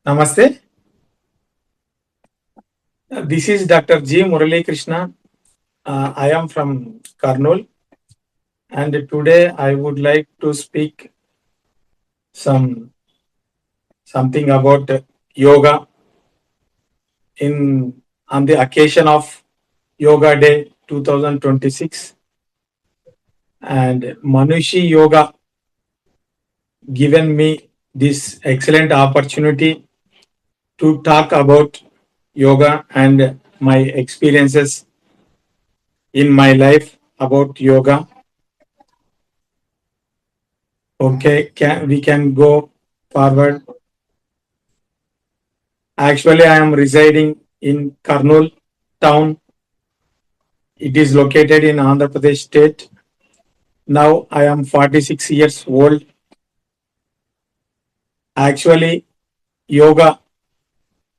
Namaste. This is Dr. G. Murali Krishna. I am from Karnool, and today I would like to speak some something about yoga in on the occasion of Yoga Day 2026, and Manushi Yoga given me this excellent opportunity to talk about yoga and my experiences in my life about yoga. Okay, we can go forward. Actually, I am residing in Karnool town. It is located in Andhra Pradesh state. Now I am 46 years old. Actually, yoga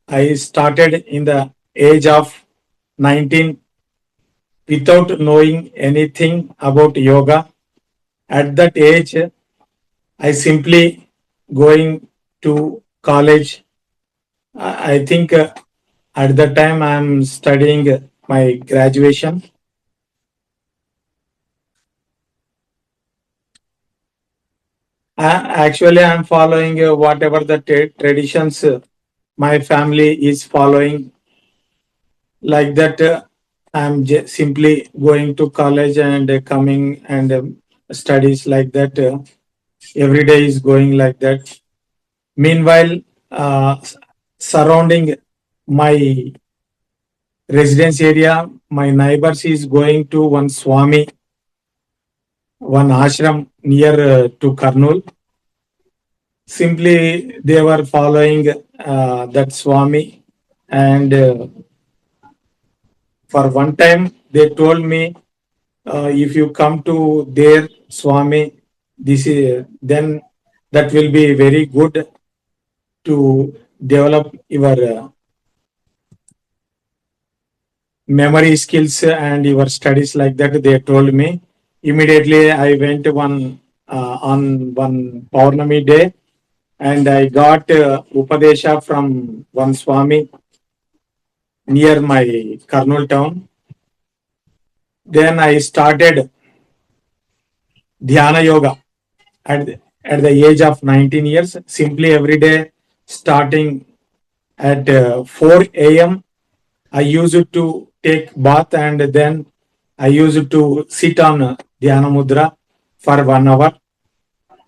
I started in the age of 19 without knowing anything about yoga. At that age, I simply going to college. I think at that time I am studying my graduation. Actually, I am following whatever the traditions my family is following. Like that, I am simply going to college and coming and studies like that. Every day is going like that. Meanwhile, surrounding my residence area, my neighbors is going to one Swami, one ashram near to Karnool. Simply, they were following that Swami, and for one time they told me, if you come to their Swami, this is then that will be very good to develop your memory skills and your studies like that. They told me. Immediately, I went on one Paurnami day, and I got Upadesha from one Swami near my Karnool town. Then I started Dhyana Yoga at the age of 19 years, simply every day starting at 4 a.m. I used to take bath and then I used to sit on Dhyana Mudra for 1 hour.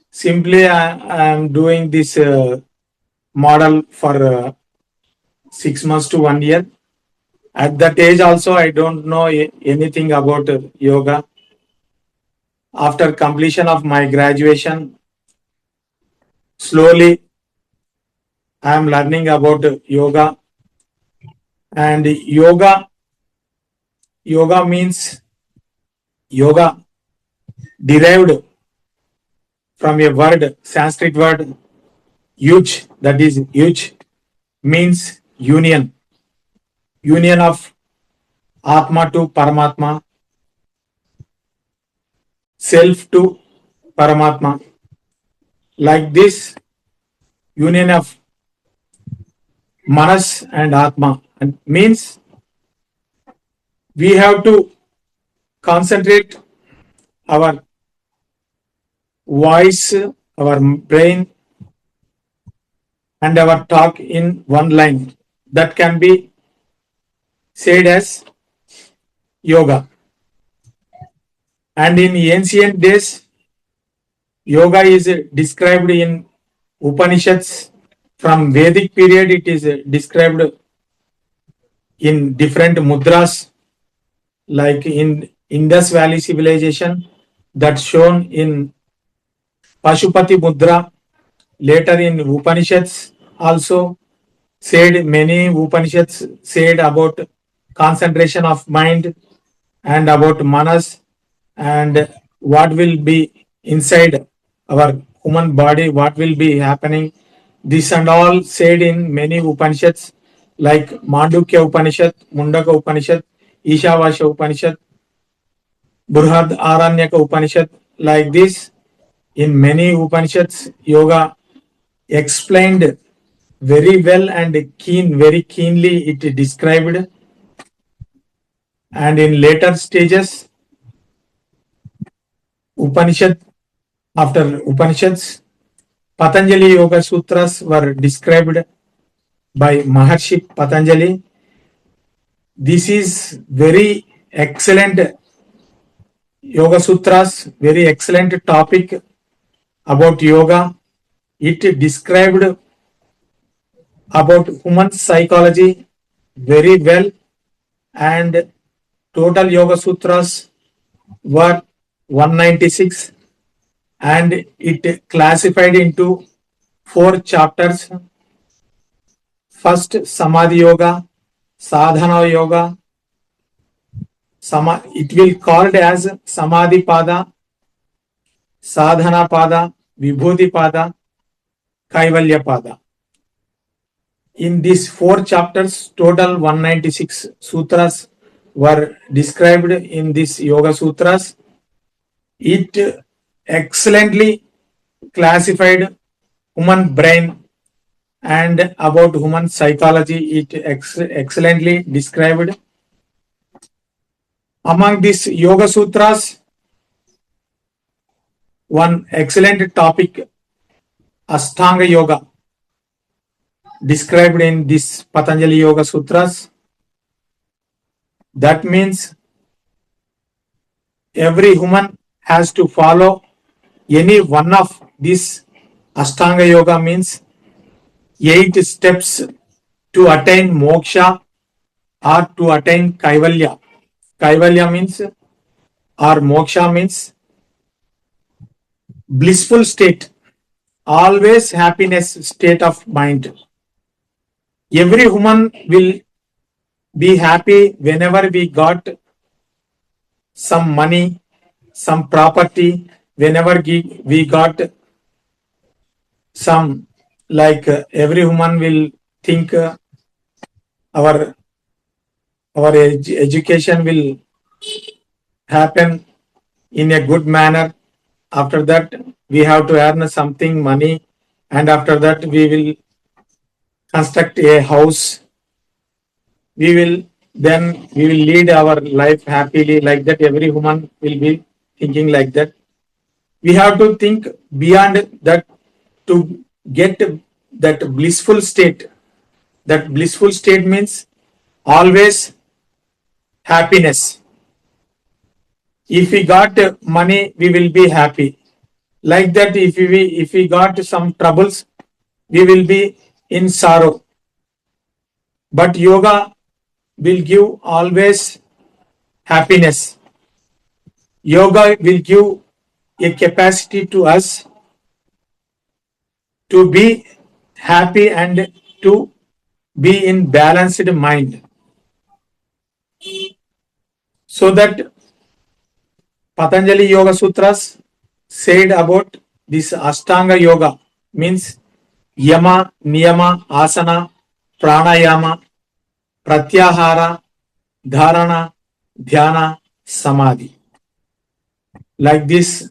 Simply, I am doing this model for 6 months to 1 year. At that age, also, I don't know anything about yoga. After completion of my graduation, slowly I am learning about yoga. And yoga means yoga derived from a word, Sanskrit word, yuj, that is yuj, means union of Atma to Paramatma, self to Paramatma. Like this union of Manas and Atma, and means we have to concentrate our voice, our brain, and our talk in one line. That can be said as yoga. And in ancient days, yoga is described in Upanishads. From Vedic period, it is described in different mudras, like in Indus Valley civilization, that's shown in Pashupati Mudra. Later in Upanishads also said, many Upanishads said about concentration of mind and about manas and what will be inside our human body, what will be happening. This and all said in many Upanishads like Mandukya Upanishad, Mundaka Upanishad, Ishavasya Upanishad, Burhad Aranyaka Upanishad. Like this, in many Upanishads, yoga explained very well and very keenly it described. And in later stages, Upanishad, after Upanishads, Patanjali Yoga Sutras were described by Maharshi Patanjali. This is very excellent Yoga Sutras, very excellent topic about yoga. It described about human psychology very well, and total Yoga Sutras were 196, and it classified into 4 chapters. First, Samadhi Yoga, Sadhana Yoga. It will called as Samadhi Pada, Sadhana Pada, Vibhuti Pada, Kaivalya Pada. In these 4 chapters, total 196 sutras were described in this Yoga Sutras. It excellently classified human brain and about human psychology. It excellently described. Among these Yoga Sutras, one excellent topic, Ashtanga Yoga, described in this Patanjali Yoga Sutras. That means every human has to follow any one of these. Ashtanga Yoga means 8 steps to attain moksha or to attain Kaivalya. Kaivalya means or moksha means blissful state, always happiness state of mind. Every human will be happy whenever we got some money, some property, whenever we got some, like every human will think our education will happen in a good manner. After that, we have to earn something money, and after that, we will construct a house. We will lead our life happily. Like that, every human will be thinking like that. We have to think beyond that to get that blissful state. That blissful state means always happiness. If we got money, we will be happy. Like that, if we got some troubles, we will be in sorrow. But yoga will give always happiness. Yoga will give a capacity to us to be happy and to be in balanced mind. So that Patanjali Yoga Sutras said about this Ashtanga Yoga means Yama, Niyama, Asana, Pranayama, Pratyahara, Dharana, Dhyana, Samadhi. Like this,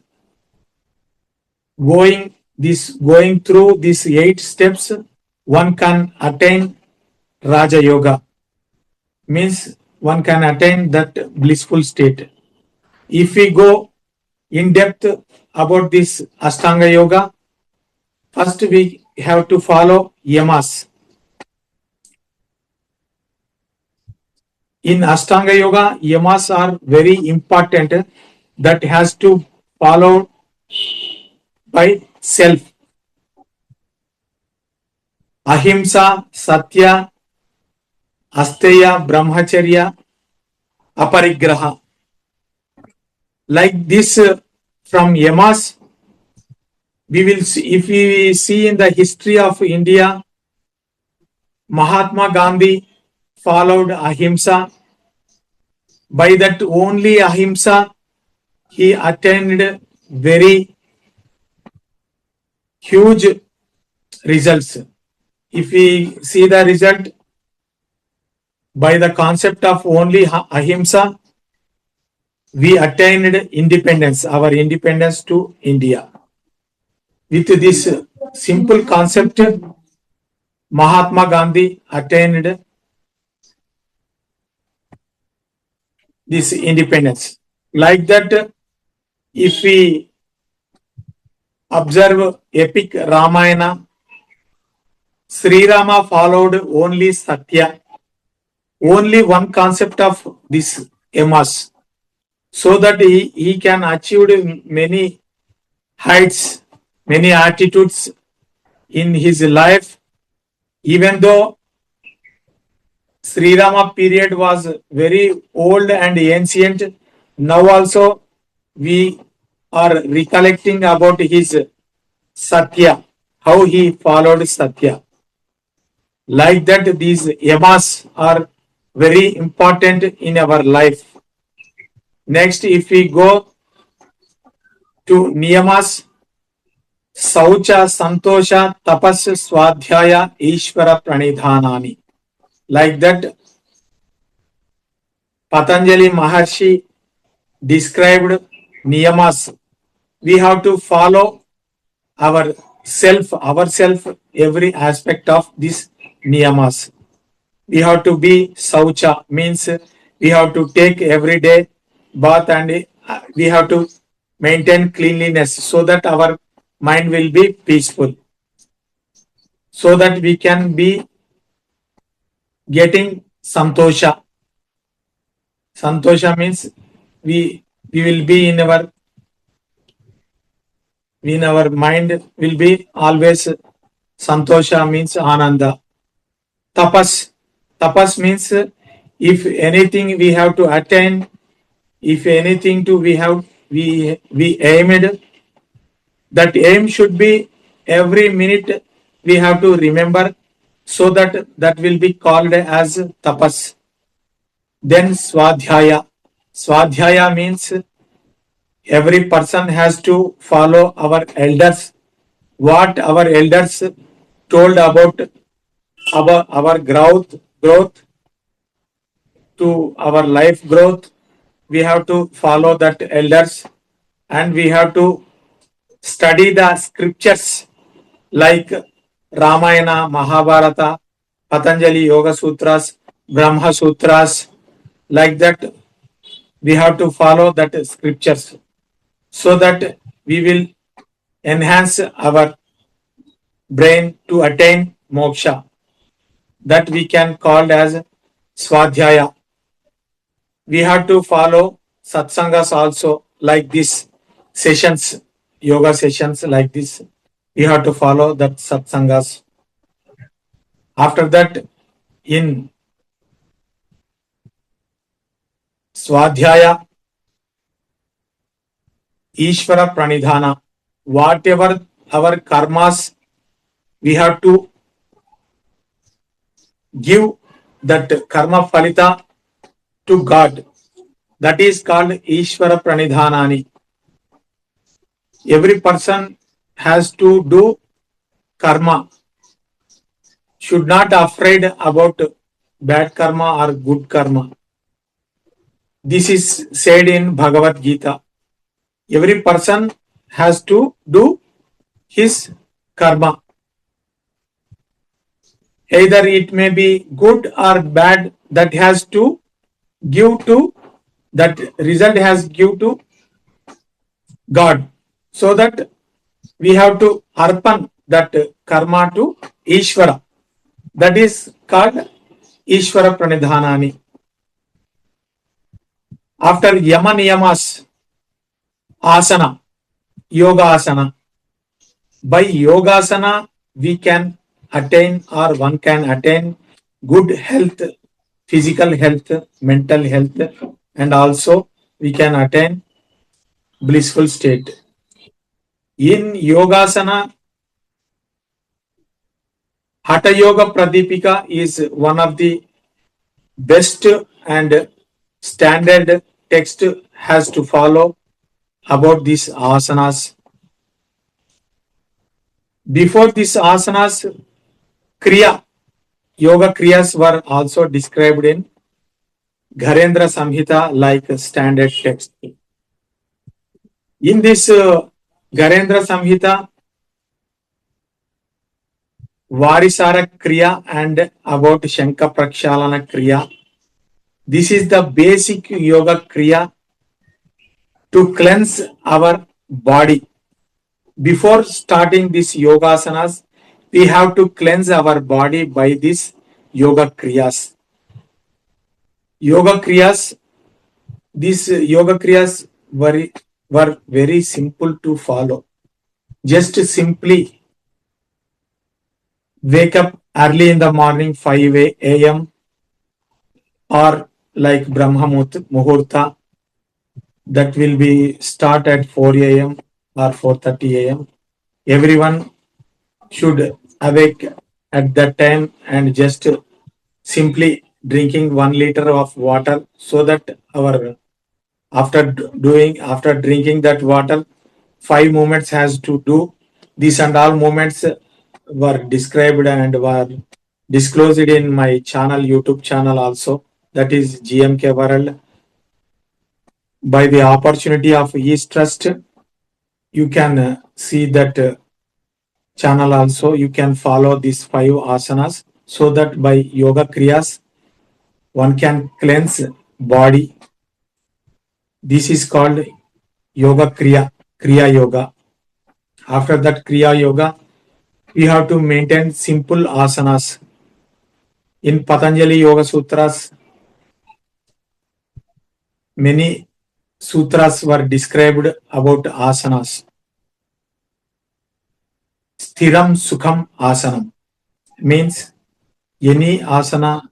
going through these 8 steps, one can attain Raja Yoga. Means one can attain that blissful state. If we go in depth about this Ashtanga Yoga, first we have to follow yamas. In Ashtanga Yoga, yamas are very important, that has to follow by self. Ahimsa, Satya, Asteya, Brahmacharya, Aparigraha. Like this, from yamas, we will see, if we see in the history of India, Mahatma Gandhi followed ahimsa. By that only ahimsa, he attained very huge results. If we see the result, by the concept of only ahimsa, we attained independence, our independence to India. With this simple concept, Mahatma Gandhi attained this independence. Like that, if we observe epic Ramayana, Sri Rama followed only Satya, only one concept of this emas, so that he can achieve many heights, many attitudes in his life, even though Sri Rama period was very old and ancient. Now also we are recollecting about his Satya, how he followed Satya. Like that, these yamas are very important in our life. Next, if we go to niyamas, Saucha, Santosha, Tapas, Swadhyaya, Ishvara, Pranidhanani. Like that, Patanjali Maharshi described niyamas. We have to follow ourself, every aspect of this niyamas. We have to be saucha, means we have to take every day bath, and we have to maintain cleanliness so that our mind will be peaceful, so that we can be getting santosha. Santosha means we will be in our mind will be always santosha, means ananda. Tapas. Tapas means if anything we have to attain, if anything to we aimed, that aim should be every minute we have to remember, so that will be called as tapas. Then swadhyaya. Swadhyaya means every person has to follow our elders, what our elders told about our growth to our life growth. We have to follow that elders, and we have to study the scriptures like Ramayana, Mahabharata, Patanjali Yoga Sutras, Brahma Sutras. Like that, we have to follow that scriptures, so that we will enhance our brain to attain moksha. That we can call as swadhyaya. We have to follow satsangas also, like this sessions, yoga sessions like this. We have to follow that satsangas. After that, in swadhyaya, Ishvara Pranidhana, whatever our karmas, we have to give that karma phalita to God. That is called Ishvara Pranidhanani. Every person has to do karma, should not afraid about bad karma or good karma. This is said in Bhagavad Gita. Every person has to do his karma. Either it may be good or bad, that has to give to, that result has give to God. So that we have to arpan that karma to Ishvara. That is called Ishvara Pranidhanani. After Yama Niyamas, asana, yoga asana. By yogasana, we can attain, or one can attain good health, physical health, mental health, and also we can attain blissful state. In yogasana, Hatha Yoga Pradipika is one of the best and standard text has to follow about these asanas. Before these asanas, Kriya, yoga kriyas were also described in Gharendra Samhita like standard text. In this Gharendra Samhita, Varisara Kriya and about Shanka Prakshalana Kriya. This is the basic yoga Kriya to cleanse our body. Before starting this yoga asanas, we have to cleanse our body by this yoga kriyas. Yoga kriyas, these yoga kriyas were very simple to follow. Just simply wake up early in the morning 5 a.m. or like Brahma Muhurta, that will be start at 4 a.m. or 4:30 a.m. Everyone should awake at that time and just simply drinking 1 liter of water, so that our after drinking that water, 5 movements has to do. These and all movements were described and were disclosed in my channel, YouTube channel also, that is GMK World. By the opportunity of East Trust, you can see that channel also. You can follow these 5 asanas, so that by yoga kriyas one can cleanse body. This is called yoga kriya yoga. After that kriya yoga, we have to maintain simple asanas. In Patanjali Yoga Sutras, many sutras were described about asanas. Sthiram Sukham Asanam means any asana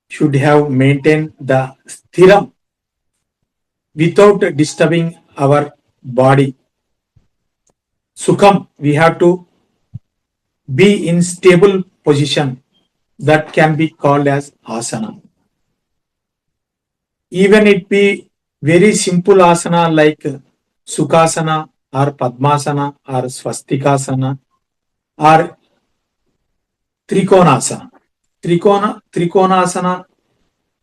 should have maintained the sthiram without disturbing our body. Sukham, we have to be in stable position, that can be called as asana. Even it be very simple asana like Sukhasana or Padmasana or Swastikasana or Trikonasana. Trikonasana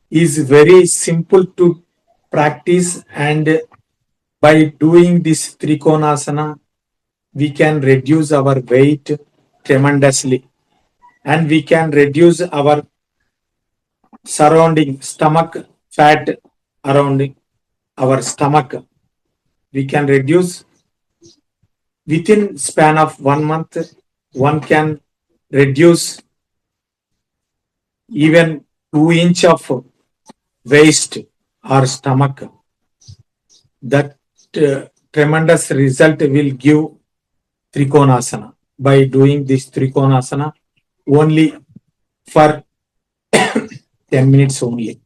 is very simple to practice, and by doing this Trikonasana, we can reduce our weight tremendously, and we can reduce our surrounding stomach fat around our stomach. We can reduce within span of 1 month. One can reduce even 2 inch of waist or stomach. That tremendous result will give Trikonasana. By doing this Trikonasana only for 10 minutes only.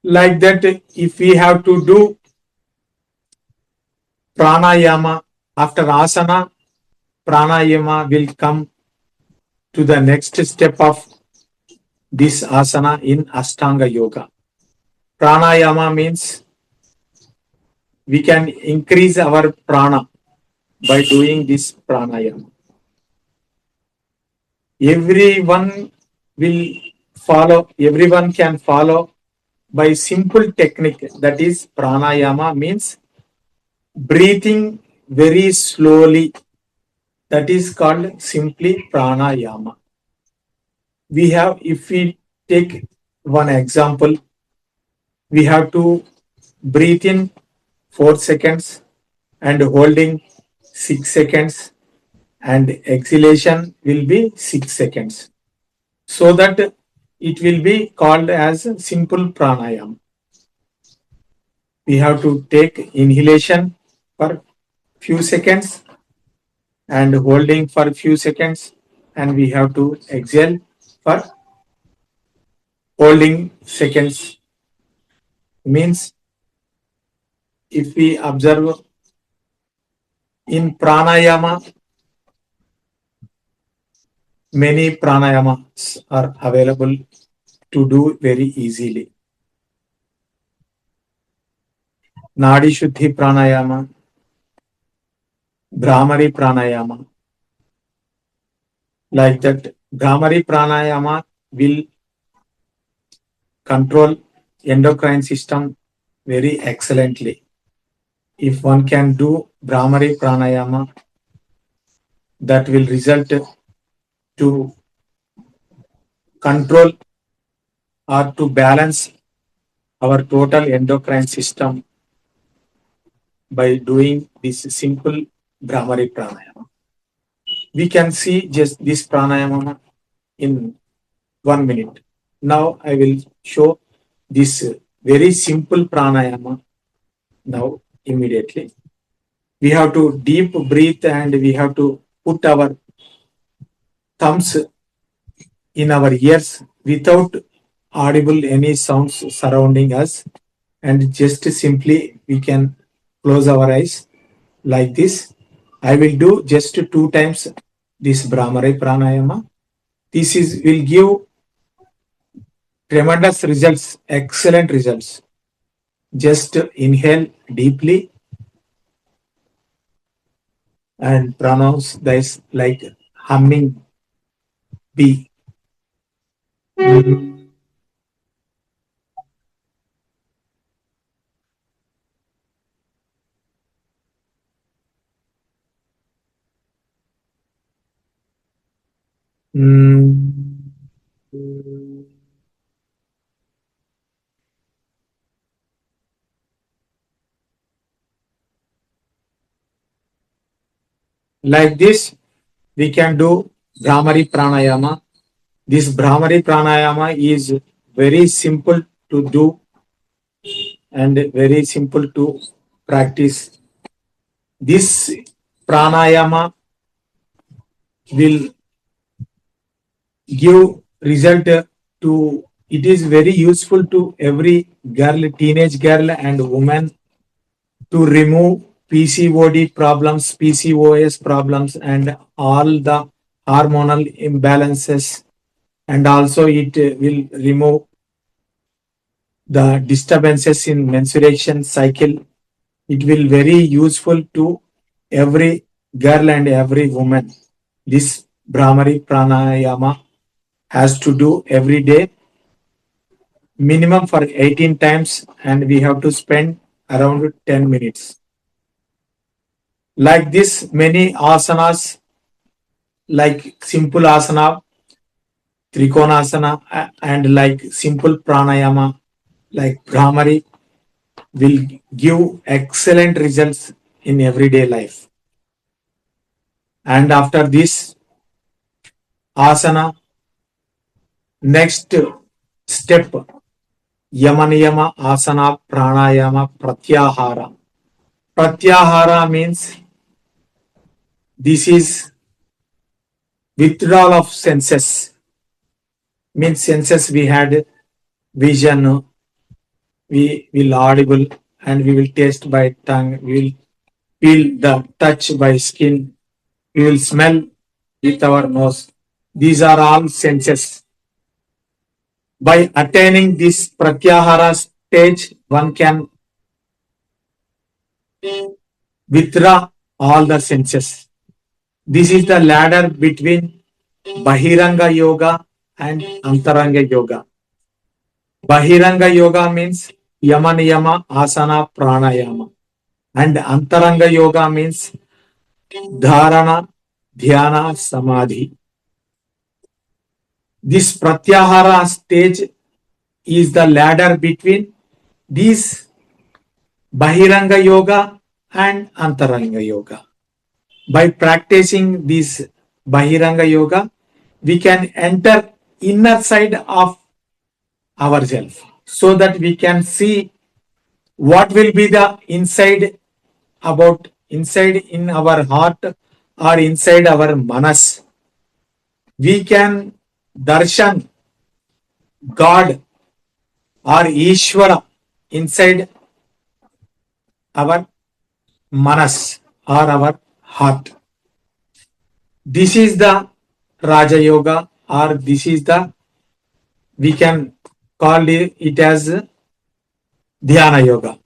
Like that, if we have to do pranayama after asana, pranayama will come to the next step of this asana in Ashtanga Yoga. Pranayama means we can increase our prana by doing this pranayama. Everyone can follow by simple technique, that is pranayama means breathing very slowly. That is called simply pranayama. If we take one example, we have to breathe in 4 seconds and holding 6 seconds, and exhalation will be 6 seconds. So that it will be called as simple pranayama. We have to take inhalation for few seconds and holding for few seconds, and we have to exhale for holding seconds. Means if we observe in pranayama, many pranayamas are available to do very easily. Nadi Shuddhi pranayama, Brahmari pranayama. Like that, Brahmari pranayama will control endocrine system very excellently. If one can do Brahmari pranayama, that will result to control or to balance our total endocrine system by doing this simple Brahmari pranayama. We can see just this pranayama in 1 minute. Now I will show this very simple pranayama now immediately. We have to deep breathe and we have to put our thumbs in our ears without audible any sounds surrounding us, and just simply we can close our eyes like this. I will do just 2 times this Brahmari pranayama. This is will give tremendous results, excellent results. Just inhale deeply and pronounce this like humming bee. Like this, we can do Brahmari pranayama. This Brahmari pranayama is very simple to do and very simple to practice. This pranayama will give result to, it is very useful to every girl, teenage girl and woman to remove PCOD problems, PCOS problems, and all the hormonal imbalances, and also it will remove the disturbances in menstruation cycle. It will very useful to every girl and every woman. This Brahmari pranayama has to do every day, minimum for 18 times, and we have to spend around 10 minutes. Like this, many asanas, like simple asana, trikonasana, and like simple pranayama, like Brahmari, will give excellent results in everyday life. And after this asana, next step, yamaniyama asana pranayama pratyahara. Pratyahara means this is withdrawal of senses. Means senses we had vision, we will audible, and we will taste by tongue, we will feel the touch by skin, we will smell with our nose. These are all senses. By attaining this pratyahara stage, one can withdraw all the senses. This is the ladder between Bahiranga Yoga and Antaranga Yoga. Bahiranga Yoga means Yama Niyama Asana Pranayama, and Antaranga Yoga means Dharana Dhyana Samadhi. This Pratyahara stage is the ladder between these Bahiranga Yoga and Antaranga Yoga. By practicing this Bahiranga Yoga, we can enter inner side of ourselves so that we can see what will be the inside about inside in our heart or inside our manas. We can darshan God or Ishvara inside our manas or our heart. This is the Raja Yoga, or this is the, we can call it as Dhyana Yoga.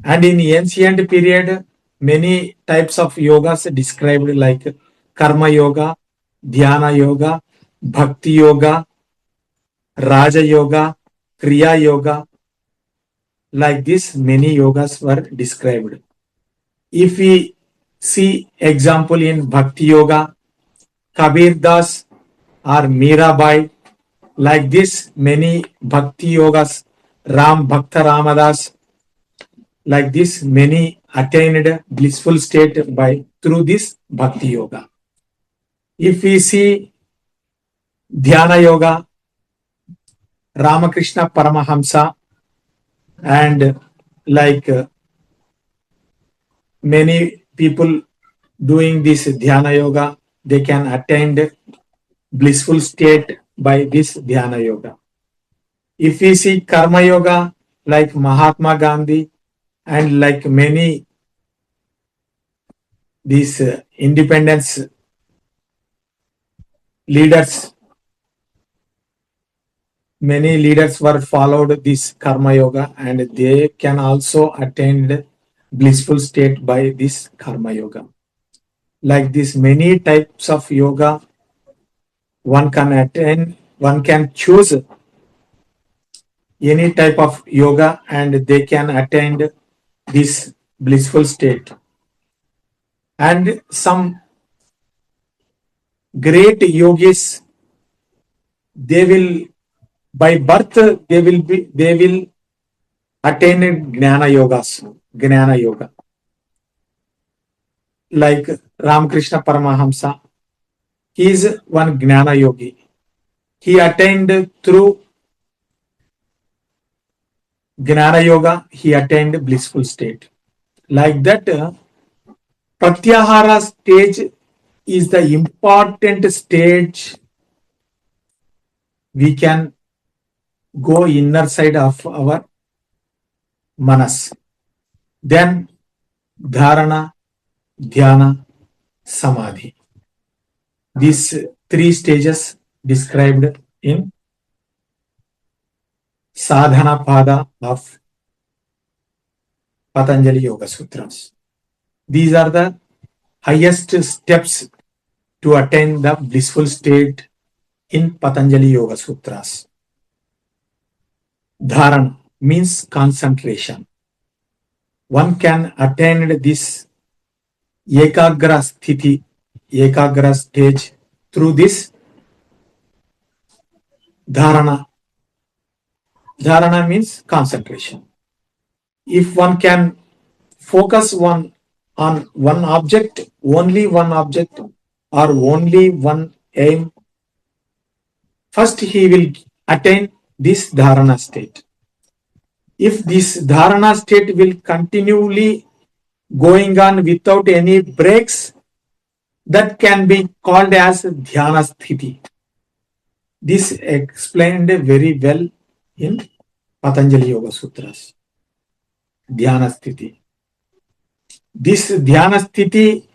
And in ancient period, many types of yogas described like Karma Yoga, Dhyana Yoga, Bhakti Yoga, Raja Yoga, Kriya Yoga. Like this, many yogas were described. If we See example in Bhakti Yoga, Kabir Das or Mirabai. Like this, many Bhakti Yogas, Ram Bhakta Ramadas, like this, many attained blissful state by through this Bhakti Yoga. If we see Dhyana Yoga, Ramakrishna Paramahamsa, and like many people doing this Dhyana Yoga, they can attain blissful state by this Dhyana Yoga. If we see Karma Yoga, like Mahatma Gandhi and like many these independence leaders, many leaders were followed this Karma Yoga and they can also attain blissful state by this Karma Yoga. Like this, many types of yoga one can attain, one can choose any type of yoga and they can attain this blissful state. And some great yogis, they will by birth they will attain gnana yoga. Like Ramakrishna Paramahamsa, he is one gnana yogi. He attained through gnana yoga, he attained blissful state. Like that, pratyahara stage is the important stage. We can go inner side of our manas. Then dharana, dhyana, samadhi. These three stages described in sadhana pada of Patanjali Yoga Sutras. These are the highest steps to attain the blissful state in Patanjali Yoga Sutras. Dharana means concentration. One can attain this ekagra sthiti, ekagra stage through this dharana. Dharana means concentration. If one can focus on one object, only one object, or only one aim, first he will attain this dharana state. If this dharana state will continually going on without any breaks, that can be called as dhyana sthiti. This explained very well in Patanjali Yoga Sutras. Dhyana sthiti. This dhyana sthiti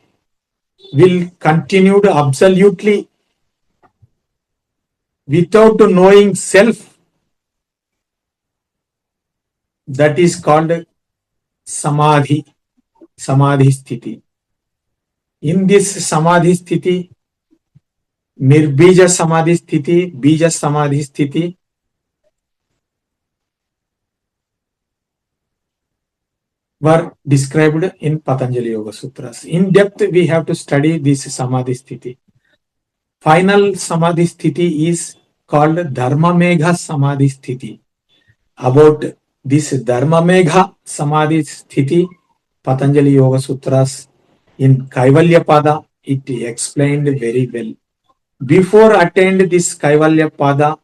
will continue absolutely without knowing self. That is called samadhi, samadhi sthiti. In this samadhi sthiti, nirbija samadhi sthiti, bija samadhi sthiti, were described in Patanjali Yoga Sutras. In depth, we have to study this samadhi sthiti. Final samadhi sthiti is called dharma megha samadhi sthiti. About this dharma megha samadhi sthiti, Patanjali Yoga Sutras in Kaivalya Pada, it explained very well. Before attend this Kaivalya Pada,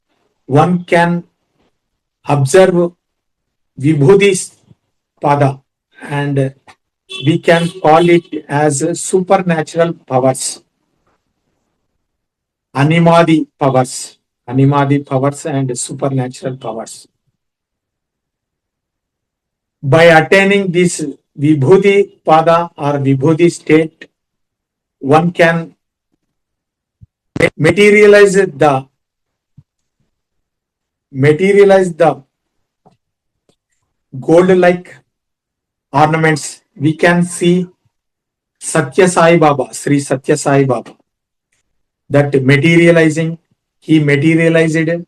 one can observe Vibhuti Pada and we can call it as supernatural powers, animadi powers and supernatural powers. By attaining this Vibhuti Pada or Vibhuti state, one can materialize the gold-like ornaments. We can see Satya Sai Baba, Sri Satya Sai Baba, that he materialized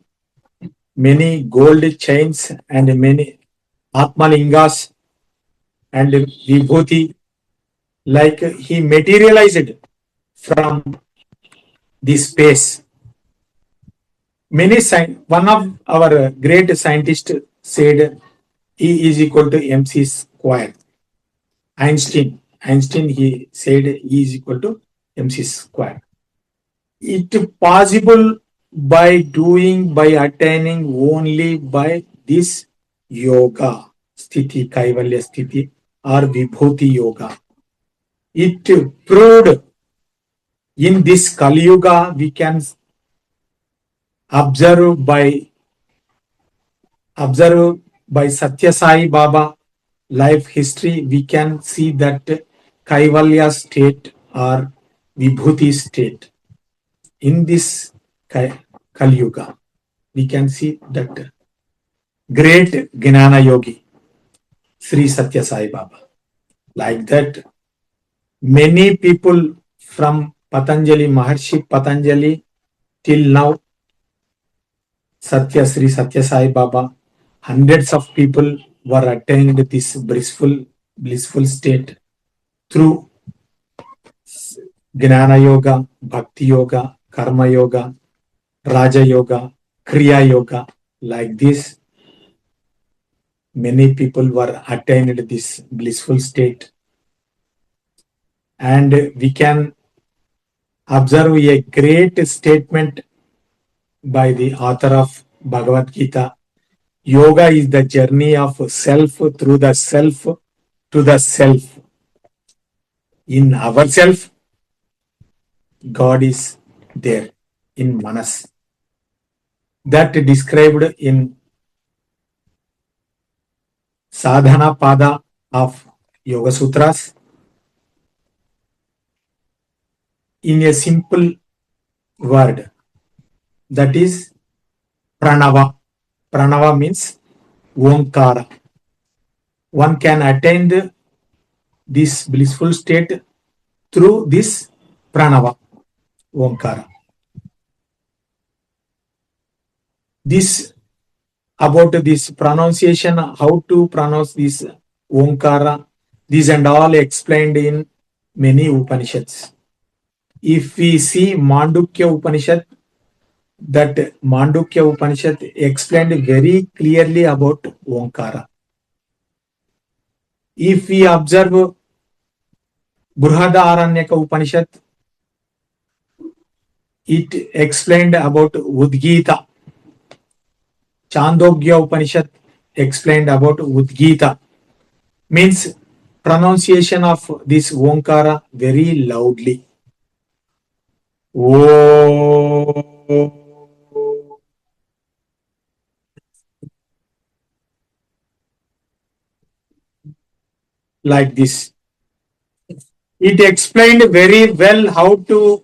many gold chains and many Atmalingas and Vibhuti like he materialized from this space. One of our great scientists said E is equal to mc square. Einstein, he said E is equal to mc square. It possible by attaining only by this yoga sthiti, kaivalya sthiti or vibhuti yoga. It proved in this Kali Yuga we can observe by Satya Sai Baba life history, we can see that Kaivalya state or Vibhuti state in this Kali Yuga. We can see that great Gnana Yogi, Sri Satya Sai Baba. Like that, many people from Patanjali, Maharshi Patanjali till now, Sri Satya Sai Baba, hundreds of people were attained this blissful state through Gnana Yoga, Bhakti Yoga, Karma Yoga, Raja Yoga, Kriya Yoga. Like this, many people were attained this blissful state. And we can observe a great statement by the author of Bhagavad Gita. Yoga is the journey of self through the self to the self. In ourself, God is there in Manas. That described in Sadhana Pada of Yoga Sutras in a simple word, that is Pranava. Pranava means Omkara. One can attain this blissful state through this Pranava, Omkara. This about this pronunciation, how to pronounce this Omkara, these and all explained in many Upanishads. If we see Mandukya Upanishad, that Mandukya Upanishad explained very clearly about Omkara. If we observe Brihadaranyaka Upanishad, it explained about Udgita. Chandogya Upanishad explained about Udgita. Means pronunciation of this Omkara very loudly. Oh. Like this. It explained very well how to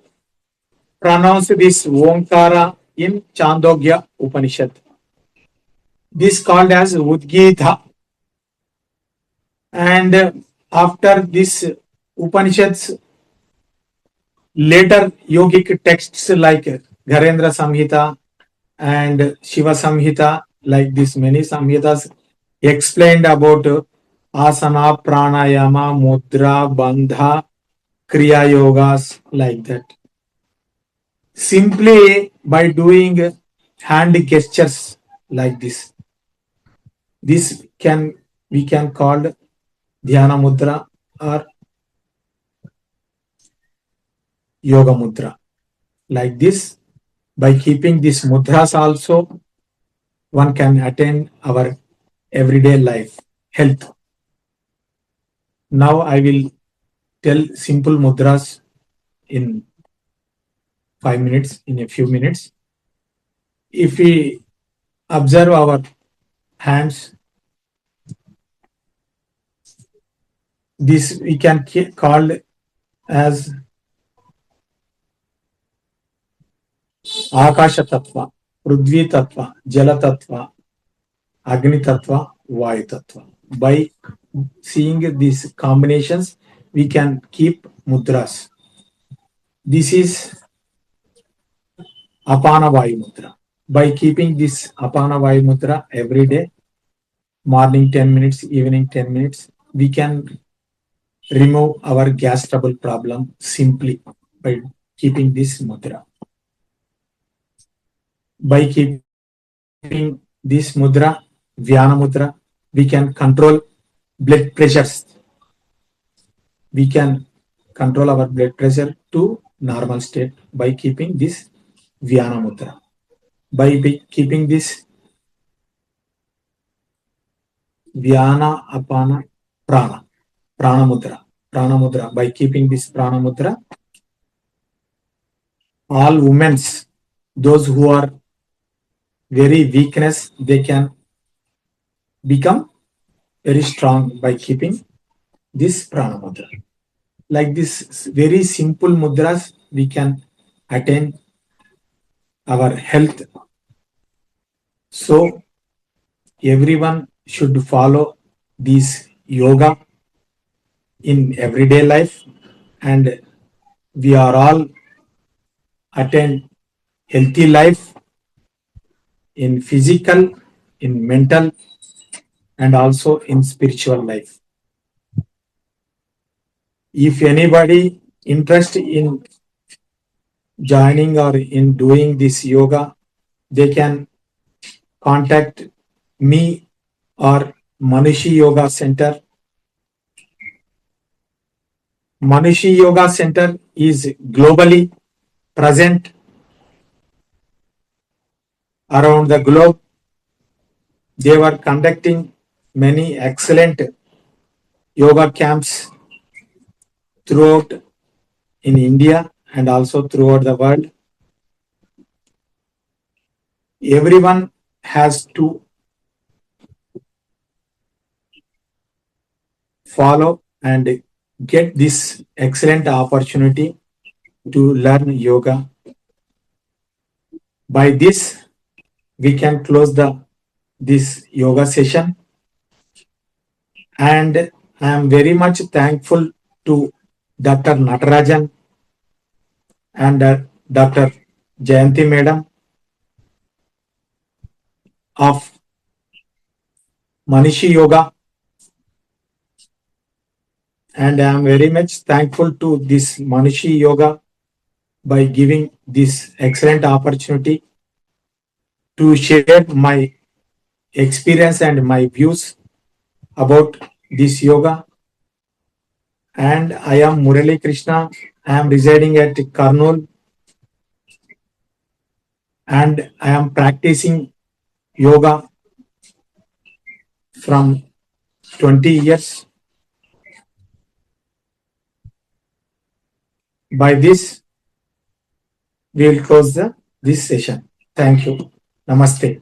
pronounce this Omkara in Chandogya Upanishad. This called as Udgita. And after this Upanishads, later yogic texts like Gharendra Samhita and Shiva Samhita, like this many Samhitas explained about asana, pranayama, mudra, bandha, kriya yogas, like that. Simply by doing hand gestures like this. This we can call dhyana mudra or yoga mudra. Like this, by keeping these mudras also, one can attain our everyday life, health. Now I will tell simple mudras in 5 minutes, in a few minutes. If we observe our hands, this we can call as Akasha Tattva, Prudvi Tattva, Jala Tattva, Agni Tattva, Vayu Tattva. By seeing these combinations, we can keep mudras. This is Apana Vayu Mudra. By keeping this Apana Vayu Mudra every day, morning 10 minutes, evening 10 minutes, we can remove our gas trouble problem simply by keeping this mudra. By keeping this mudra, Vyana mudra, we can control blood pressures. We can control our blood pressure to normal state by keeping this Vyana mudra. By keeping this Vyana Apana Prana, Prana mudra. By keeping this Prana mudra, all women's, those who are very weakness, they can become very strong by keeping this Prana mudra. Like this very simple mudras, we can attain our health. So everyone should follow this yoga in everyday life, and we are all attain healthy life in physical, in mental, and also in spiritual life. If anybody interested in joining or in doing this yoga, they can contact me or Manushi Yoga Center. Manushi Yoga Center is globally present around the globe. They were conducting many excellent yoga camps throughout in India and also throughout the world. Everyone has to follow and get this excellent opportunity to learn yoga. By this, we can close this yoga session, and I am very much thankful to Dr. Natarajan and Dr. Jayanti Madam of Manishi Yoga, and I am very much thankful to this Manishi Yoga by giving this excellent opportunity to share my experience and my views about this yoga. And I am Murali Krishna. I am residing at Kurnool, and I am practicing yoga from 20 years. By this, we will close this session. Thank you. Namaste.